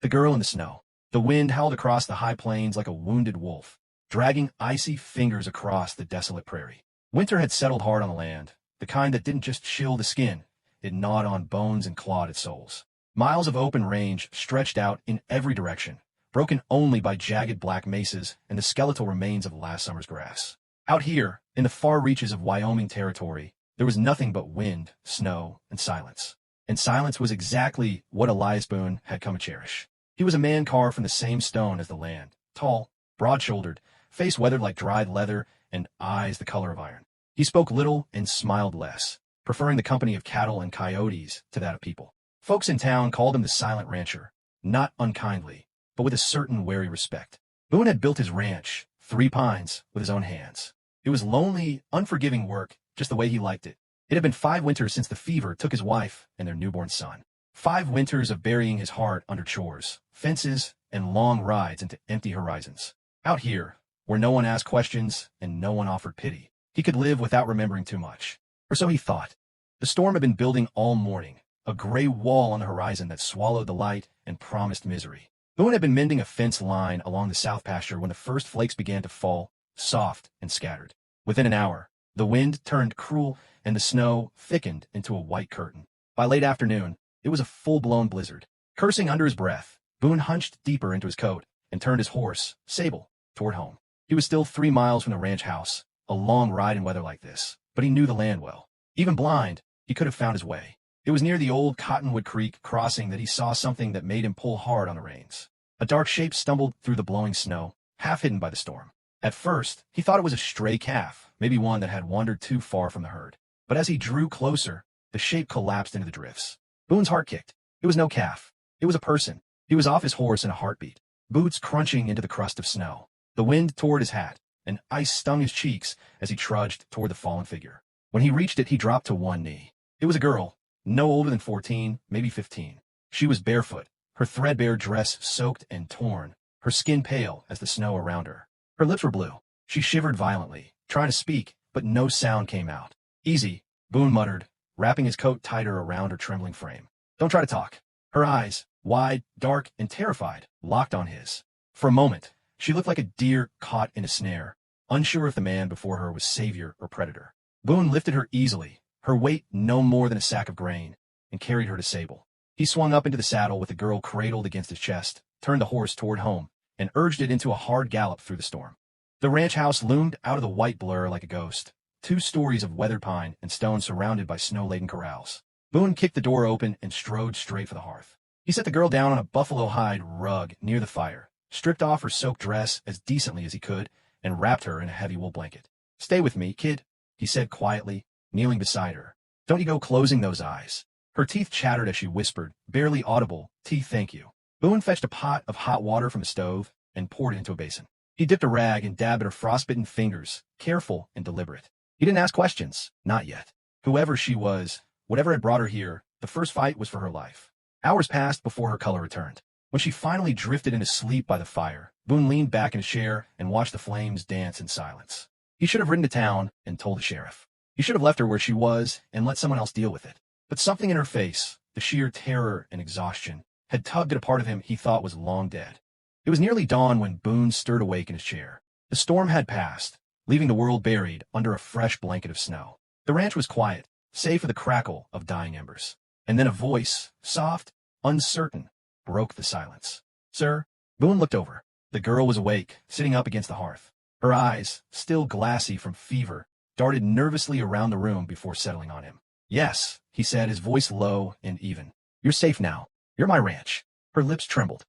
The girl in the snow. The wind howled across the high plains like a wounded wolf, dragging icy fingers across the desolate prairie. Winter had settled hard on the land, the kind that didn't just chill the skin, it gnawed on bones and clawed at souls. Miles of open range stretched out in every direction, broken only by jagged black mesas and the skeletal remains of last summer's grass. Out here, in the far reaches of Wyoming territory, there was nothing but wind, snow, and silence. And silence was exactly what Elias Boone had come to cherish. He was a man carved from the same stone as the land, tall, broad-shouldered, face weathered like dried leather, and eyes the color of iron. He spoke little and smiled less, preferring the company of cattle and coyotes to that of people. Folks in town called him the Silent Rancher, not unkindly, but with a certain wary respect. Boone had built his ranch, Three Pines, with his own hands. It was lonely, unforgiving work, just the way he liked it. It had been 5 winters since the fever took his wife and their newborn son. 5 winters of burying his heart under chores, fences, and long rides into empty horizons. Out here, where no one asked questions and no one offered pity, he could live without remembering too much. Or so he thought. The storm had been building all morning, a gray wall on the horizon that swallowed the light and promised misery. Boone had been mending a fence line along the south pasture when the first flakes began to fall, soft and scattered. Within an hour, the wind turned cruel and the snow thickened into a white curtain. By late afternoon, it was a full-blown blizzard. Cursing under his breath, Boone hunched deeper into his coat and turned his horse, Sable, toward home. He was still 3 miles from the ranch house, a long ride in weather like this, but he knew the land well. Even blind, he could have found his way. It was near the old Cottonwood Creek crossing that he saw something that made him pull hard on the reins. A dark shape stumbled through the blowing snow, half hidden by the storm. At first, he thought it was a stray calf, maybe one that had wandered too far from the herd. But as he drew closer, the shape collapsed into the drifts. Boone's heart kicked. It was no calf. It was a person. He was off his horse in a heartbeat, boots crunching into the crust of snow. The wind tore at his hat, and ice stung his cheeks as he trudged toward the fallen figure. When he reached it, he dropped to one knee. It was a girl, no older than 14, maybe 15. She was barefoot, her threadbare dress soaked and torn, her skin pale as the snow around her. Her lips were blue. She shivered violently, trying to speak, but no sound came out. Easy, Boone muttered, wrapping his coat tighter around her trembling frame. Don't try to talk. Her eyes, wide, dark, and terrified, locked on his. For a moment, she looked like a deer caught in a snare, unsure if the man before her was savior or predator. Boone lifted her easily, her weight no more than a sack of grain, and carried her to Sable. He swung up into the saddle with the girl cradled against his chest, turned the horse toward home, and urged it into a hard gallop through the storm. The ranch house loomed out of the white blur like a ghost, 2 stories of weathered pine and stone surrounded by snow-laden corrals. Boone kicked the door open and strode straight for the hearth. He set the girl down on a buffalo hide rug near the fire, stripped off her soaked dress as decently as he could, and wrapped her in a heavy wool blanket. "Stay with me, kid," he said quietly, kneeling beside her. "Don't you go closing those eyes." Her teeth chattered as she whispered, barely audible, "Thank you." Boone fetched a pot of hot water from the stove and poured it into a basin. He dipped a rag and dabbed at her frostbitten fingers, careful and deliberate. He didn't ask questions, not yet. Whoever she was, whatever had brought her here, the first fight was for her life. Hours passed before her color returned. When she finally drifted into sleep by the fire, Boone leaned back in his chair and watched the flames dance in silence. He should have ridden to town and told the sheriff. He should have left her where she was and let someone else deal with it. But something in her face, the sheer terror and exhaustion, had tugged at a part of him he thought was long dead. It was nearly dawn when Boone stirred awake in his chair. The storm had passed, leaving the world buried under a fresh blanket of snow. The ranch was quiet, save for the crackle of dying embers. And then a voice, soft, uncertain, broke the silence. "Sir?" Boone looked over. The girl was awake, sitting up against the hearth. Her eyes, still glassy from fever, darted nervously around the room before settling on him. "Yes," he said, his voice low and even. "You're safe now. You're my ranch." Her lips trembled.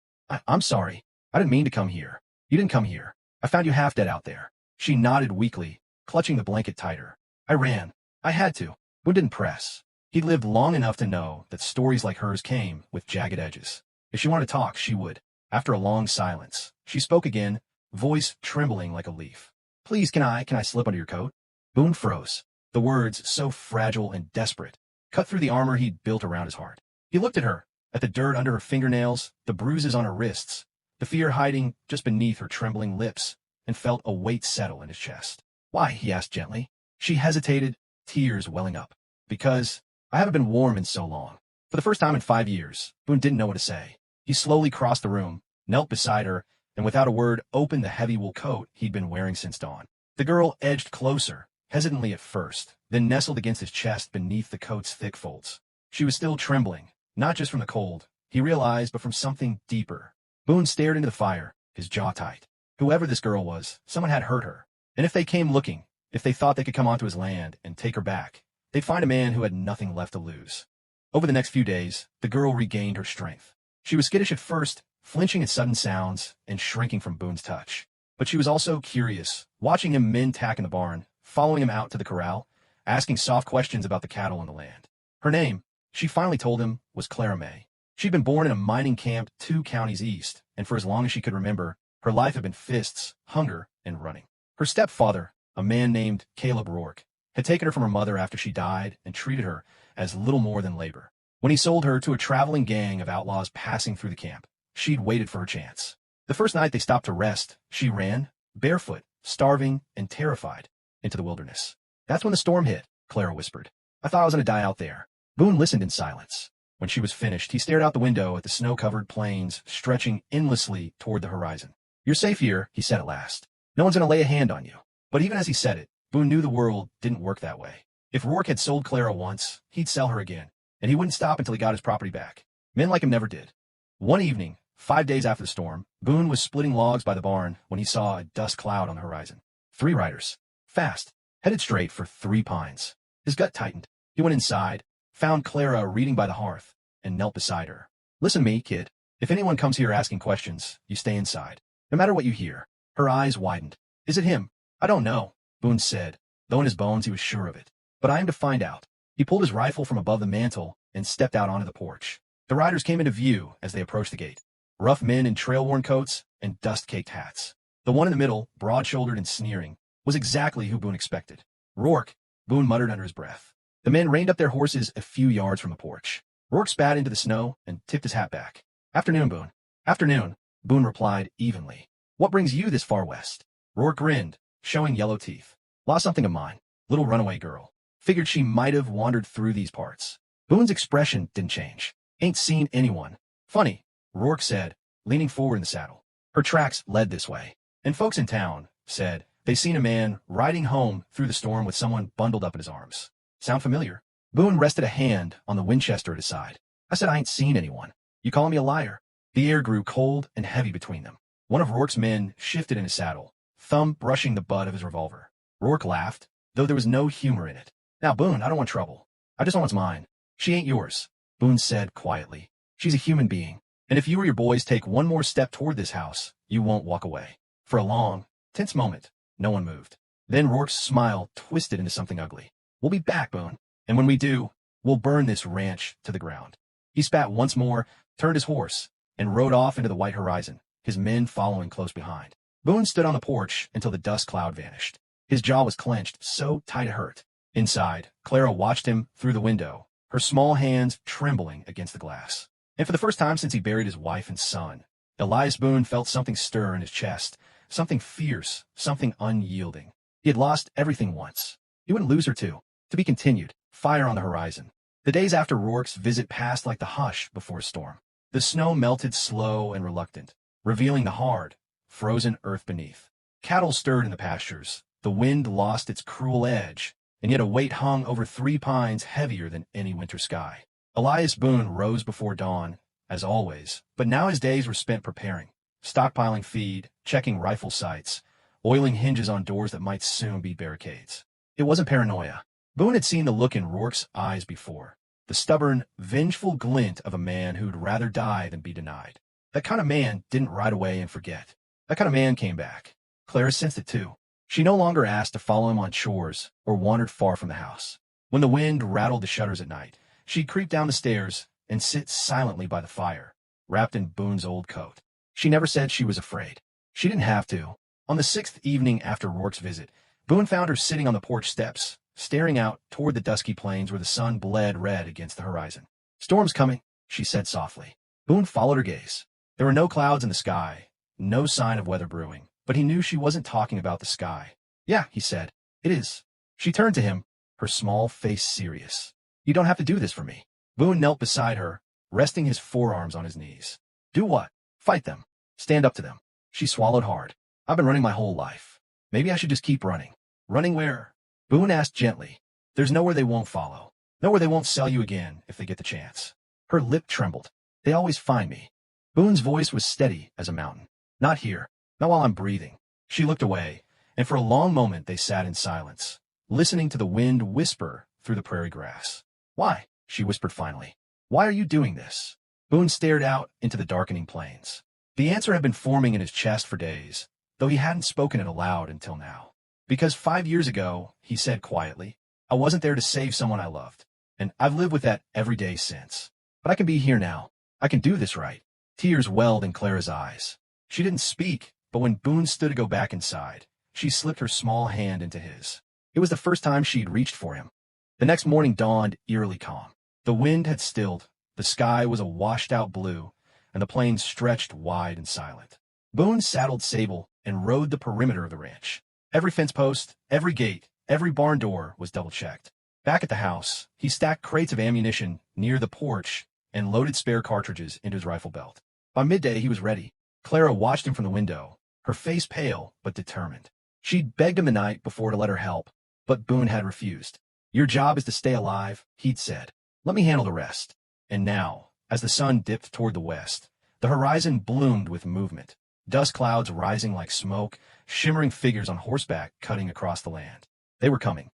I'm sorry. I didn't mean to come here." "You didn't come here. I found you half dead out there." She nodded weakly, clutching the blanket tighter. "I ran. I had to." Boone didn't press. He'd lived long enough to know that stories like hers came with jagged edges. If she wanted to talk, she would. After a long silence, she spoke again, voice trembling like a leaf. "Please, can I slip under your coat?" Boone froze. The words, so fragile and desperate, cut through the armor he'd built around his heart. He looked at her, at the dirt under her fingernails, the bruises on her wrists, the fear hiding just beneath her trembling lips, and felt a weight settle in his chest. "Why?" he asked gently. She hesitated, tears welling up. "Because I haven't been warm in so long." For the first time in 5 years, Boone didn't know what to say. He slowly crossed the room, knelt beside her, and without a word opened the heavy wool coat he'd been wearing since dawn. The girl edged closer, hesitantly at first, then nestled against his chest beneath the coat's thick folds. She was still trembling, not just from the cold, he realized, but from something deeper. Boone stared into the fire, his jaw tight. Whoever this girl was, someone had hurt her. And if they came looking, if they thought they could come onto his land and take her back, they'd find a man who had nothing left to lose. Over the next few days, the girl regained her strength. She was skittish at first, flinching at sudden sounds and shrinking from Boone's touch. But she was also curious, watching him mend tack in the barn, following him out to the corral, asking soft questions about the cattle on the land. Her name, she finally told him, was Clara May. She'd been born in a mining camp 2 counties east, and for as long as she could remember, her life had been fists, hunger, and running. Her stepfather, a man named Caleb Rourke, had taken her from her mother after she died and treated her as little more than labor. When he sold her to a traveling gang of outlaws passing through the camp, she'd waited for her chance. The first night they stopped to rest, she ran, barefoot, starving, and terrified, into the wilderness. That's when the storm hit, Clara whispered. I thought I was going to die out there. Boone listened in silence. When she was finished, he stared out the window at the snow-covered plains stretching endlessly toward the horizon. You're safe here, he said at last. No one's going to lay a hand on you. But even as he said it, Boone knew the world didn't work that way. If Rourke had sold Clara once, he'd sell her again, and he wouldn't stop until he got his property back. Men like him never did. One evening, 5 days after the storm, Boone was splitting logs by the barn when he saw a dust cloud on the horizon. 3 riders. Fast. Headed straight for 3 pines. His gut tightened. He went inside, found Clara reading by the hearth, and knelt beside her. Listen to me, kid. If anyone comes here asking questions, you stay inside. No matter what you hear. Her eyes widened. Is it him? I don't know, Boone said, though in his bones he was sure of it. But I am to find out. He pulled his rifle from above the mantel and stepped out onto the porch. The riders came into view as they approached the gate. Rough men in trail-worn coats and dust-caked hats. The one in the middle, broad-shouldered and sneering, was exactly who Boone expected. Rourke, Boone muttered under his breath. The men reined up their horses a few yards from the porch. Rourke spat into the snow and tipped his hat back. Afternoon, Boone. Afternoon, Boone replied evenly. What brings you this far west? Rourke grinned, showing yellow teeth. Lost something of mine. Little runaway girl. Figured she might have wandered through these parts. Boone's expression didn't change. Ain't seen anyone. Funny, Rourke said, leaning forward in the saddle. Her tracks led this way. And folks in town said they seen a man riding home through the storm with someone bundled up in his arms. Sound familiar? Boone rested a hand on the Winchester at his side. I said I ain't seen anyone. You calling me a liar? The air grew cold and heavy between them. One of Rourke's men shifted in his saddle, thumb brushing the butt of his revolver. Rourke laughed, though there was no humor in it. Now, Boone, I don't want trouble. I just want what's mine. She ain't yours, Boone said quietly. She's a human being. And if you or your boys take one more step toward this house, you won't walk away. For a long, tense moment, no one moved. Then Rourke's smile twisted into something ugly. We'll be back, Boone. And when we do, we'll burn this ranch to the ground. He spat once more, turned his horse, and rode off into the white horizon, his men following close behind. Boone stood on the porch until the dust cloud vanished. His jaw was clenched so tight it hurt. Inside, Clara watched him through the window, her small hands trembling against the glass. And for the first time since he buried his wife and son, Elias Boone felt something stir in his chest, something fierce, something unyielding. He had lost everything once. He wouldn't lose her too. To be continued. Fire on the horizon. The days after Rourke's visit passed like the hush before a storm. The snow melted slow and reluctant, revealing the hard, frozen earth beneath. Cattle stirred in the pastures. The wind lost its cruel edge, and yet a weight hung over 3 pines heavier than any winter sky. Elias Boone rose before dawn, as always, but now his days were spent preparing, stockpiling feed, checking rifle sights, oiling hinges on doors that might soon be barricades. It wasn't paranoia. Boone had seen the look in Rourke's eyes before, the stubborn, vengeful glint of a man who'd rather die than be denied. That kind of man didn't ride away and forget. That kind of man came back. Clara sensed it too. She no longer asked to follow him on chores or wandered far from the house. When the wind rattled the shutters at night, she'd creep down the stairs and sit silently by the fire, wrapped in Boone's old coat. She never said she was afraid. She didn't have to. On the 6th evening after Rourke's visit, Boone found her sitting on the porch steps, staring out toward the dusky plains where the sun bled red against the horizon. Storm's coming, she said softly. Boone followed her gaze. There were no clouds in the sky, no sign of weather brewing, but he knew she wasn't talking about the sky. Yeah, he said, it is. She turned to him, her small face serious. You don't have to do this for me. Boone knelt beside her, resting his forearms on his knees. Do what? Fight them. Stand up to them. She swallowed hard. I've been running my whole life. Maybe I should just keep running. Running where? Boone asked gently. There's nowhere they won't follow. Nowhere they won't sell you again if they get the chance. Her lip trembled. They always find me. Boone's voice was steady as a mountain. Not here. Not while I'm breathing. She looked away, and for a long moment they sat in silence, listening to the wind whisper through the prairie grass. Why? She whispered finally. Why are you doing this? Boone stared out into the darkening plains. The answer had been forming in his chest for days, though he hadn't spoken it aloud until now. Because 5 years ago, he said quietly, I wasn't there to save someone I loved, and I've lived with that every day since. But I can be here now. I can do this right. Tears welled in Clara's eyes. She didn't speak, but when Boone stood to go back inside, she slipped her small hand into his. It was the first time she'd reached for him. The next morning dawned eerily calm. The wind had stilled, the sky was a washed-out blue, and the plains stretched wide and silent. Boone saddled Sable and rode the perimeter of the ranch. Every fence post, every gate, every barn door was double-checked. Back at the house, he stacked crates of ammunition near the porch and loaded spare cartridges into his rifle belt. By midday, he was ready. Clara watched him from the window, her face pale but determined. She'd begged him the night before to let her help, but Boone had refused. Your job is to stay alive, he'd said. Let me handle the rest. And now, as the sun dipped toward the west, the horizon bloomed with movement. Dust clouds rising like smoke, shimmering figures on horseback cutting across the land. They were coming.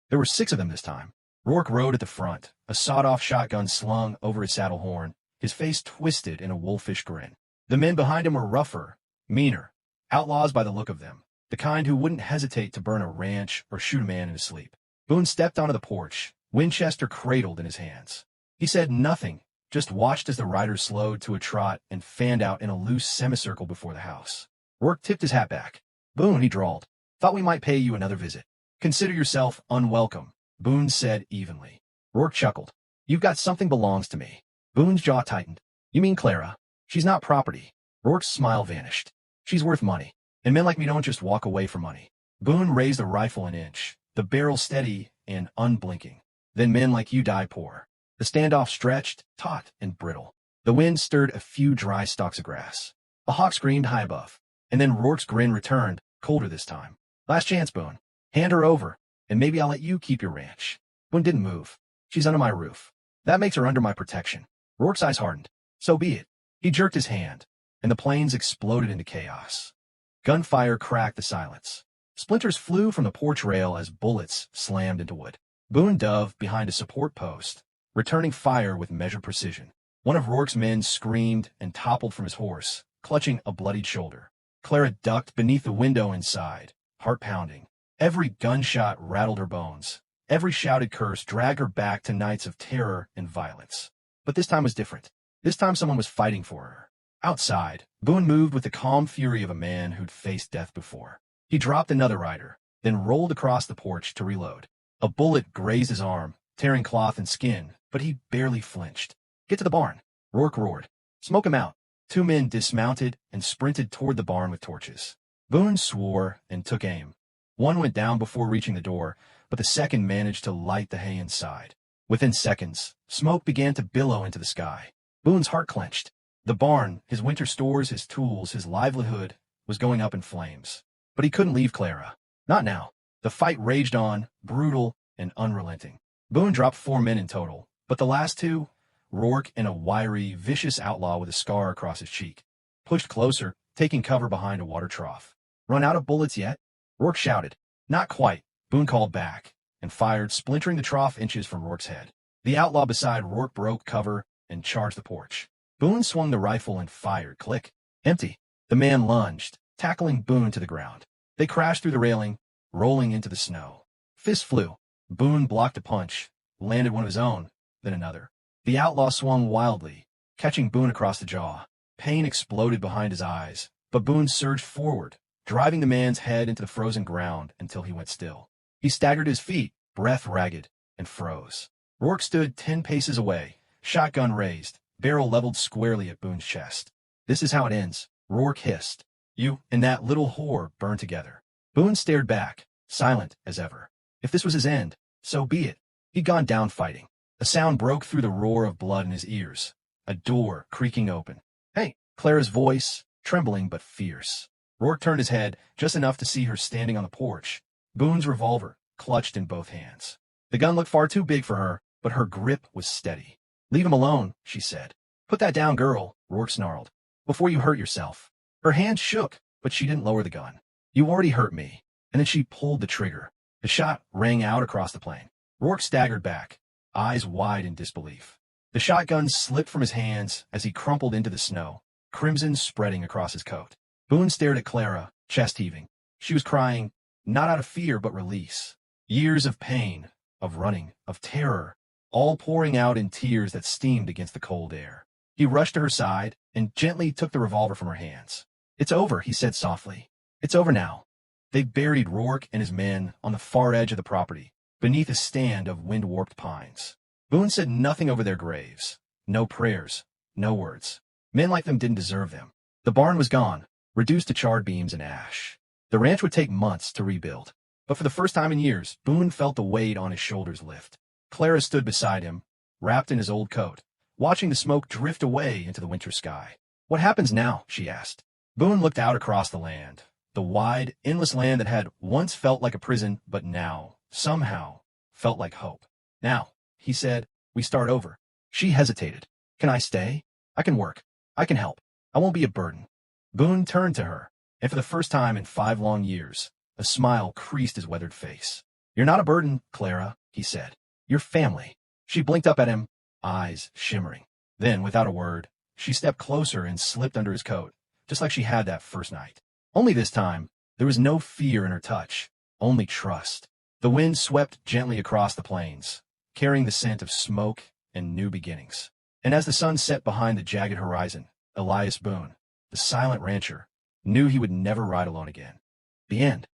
There were 6 of them this time. Rourke rode at the front, a sawed-off shotgun slung over his saddle horn, his face twisted in a wolfish grin. The men behind him were rougher, meaner, outlaws by the look of them, the kind who wouldn't hesitate to burn a ranch or shoot a man in his sleep. Boone stepped onto the porch, Winchester cradled in his hands. He said nothing, just watched as the riders slowed to a trot and fanned out in a loose semicircle before the house. Rourke tipped his hat back. Boone, he drawled, thought we might pay you another visit. Consider yourself unwelcome, Boone said evenly. Rourke chuckled. You've got something belongs to me. Boone's jaw tightened. You mean Clara? She's not property. Rourke's smile vanished. She's worth money, and men like me don't just walk away for money. Boone raised the rifle an inch, the barrel steady and unblinking. Then men like you die poor. The standoff stretched, taut, and brittle. The wind stirred a few dry stalks of grass. A hawk screamed high above, and then Rourke's grin returned, colder this time. Last chance, Boone. Hand her over, and maybe I'll let you keep your ranch. Boone didn't move. She's under my roof. That makes her under my protection. Rourke's eyes hardened. So be it. He jerked his hand, and the plains exploded into chaos. Gunfire cracked the silence. Splinters flew from the porch rail as bullets slammed into wood. Boone dove behind a support post, returning fire with measured precision. One of Rourke's men screamed and toppled from his horse, clutching a bloodied shoulder. Clara ducked beneath the window inside, heart pounding. Every gunshot rattled her bones. Every shouted curse dragged her back to nights of terror and violence. But this time was different. This time someone was fighting for her. Outside, Boone moved with the calm fury of a man who'd faced death before. He dropped another rider, then rolled across the porch to reload. A bullet grazed his arm, tearing cloth and skin, but he barely flinched. Get to the barn, Rourke roared. Smoke him out. 2 men dismounted and sprinted toward the barn with torches. Boone swore and took aim. One went down before reaching the door, but the second managed to light the hay inside. Within seconds, smoke began to billow into the sky. Boone's heart clenched. The barn, his winter stores, his tools, his livelihood, was going up in flames. But he couldn't leave Clara. Not now. The fight raged on, brutal and unrelenting. Boone dropped 4 men in total, but the last 2, Rourke and a wiry, vicious outlaw with a scar across his cheek, pushed closer, taking cover behind a water trough. Run out of bullets yet? Rourke shouted. Not quite, Boone called back, and fired, splintering the trough inches from Rourke's head. The outlaw beside Rourke broke cover and charged the porch. Boone swung the rifle and fired. Click. Empty. The man lunged, tackling Boone to the ground. They crashed through the railing, rolling into the snow. Fists flew. Boone blocked a punch, landed one of his own, then another. The outlaw swung wildly, catching Boone across the jaw. Pain exploded behind his eyes, but Boone surged forward, driving the man's head into the frozen ground until he went still. He staggered his feet, breath ragged, and froze. Rourke stood 10 paces away, shotgun raised, barrel leveled squarely at Boone's chest. This is how it ends, Rourke hissed. You and that little whore burned together. Boone stared back, silent as ever. If this was his end, so be it. He'd gone down fighting. A sound broke through the roar of blood in his ears. A door creaking open. Hey, Clara's voice, trembling but fierce. Rourke turned his head, just enough to see her standing on the porch, Boone's revolver clutched in both hands. The gun looked far too big for her, but her grip was steady. "Leave him alone," she said. "Put that down, girl," Rourke snarled, "before you hurt yourself." Her hands shook, but she didn't lower the gun. "You already hurt me." And then she pulled the trigger. The shot rang out across the plain. Rourke staggered back, eyes wide in disbelief. The shotgun slipped from his hands as he crumpled into the snow, crimson spreading across his coat. Boone stared at Clara, chest heaving. She was crying, not out of fear but release. Years of pain, of running, of terror, all pouring out in tears that steamed against the cold air. He rushed to her side and gently took the revolver from her hands. "It's over," he said softly. "It's over now." They buried Rourke and his men on the far edge of the property, beneath a stand of wind-warped pines. Boone said nothing over their graves. No prayers, no words. Men like them didn't deserve them. The barn was gone, reduced to charred beams and ash. The ranch would take months to rebuild. But for the first time in years, Boone felt the weight on his shoulders lift. Clara stood beside him, wrapped in his old coat, watching the smoke drift away into the winter sky. "What happens now?" she asked. Boone looked out across the land, the wide, endless land that had once felt like a prison, but now, somehow, felt like hope. "Now," he said, "we start over." She hesitated. "Can I stay? I can work. I can help. I won't be a burden." Boone turned to her, and for the first time in 5 long years, a smile creased his weathered face. "You're not a burden, Clara," he said. "You're family." She blinked up at him, eyes shimmering. Then, without a word, she stepped closer and slipped under his coat, just like she had that first night. Only this time, there was no fear in her touch, only trust. The wind swept gently across the plains, carrying the scent of smoke and new beginnings. And as the sun set behind the jagged horizon, Elias Boone, the silent rancher, knew he would never ride alone again. The end.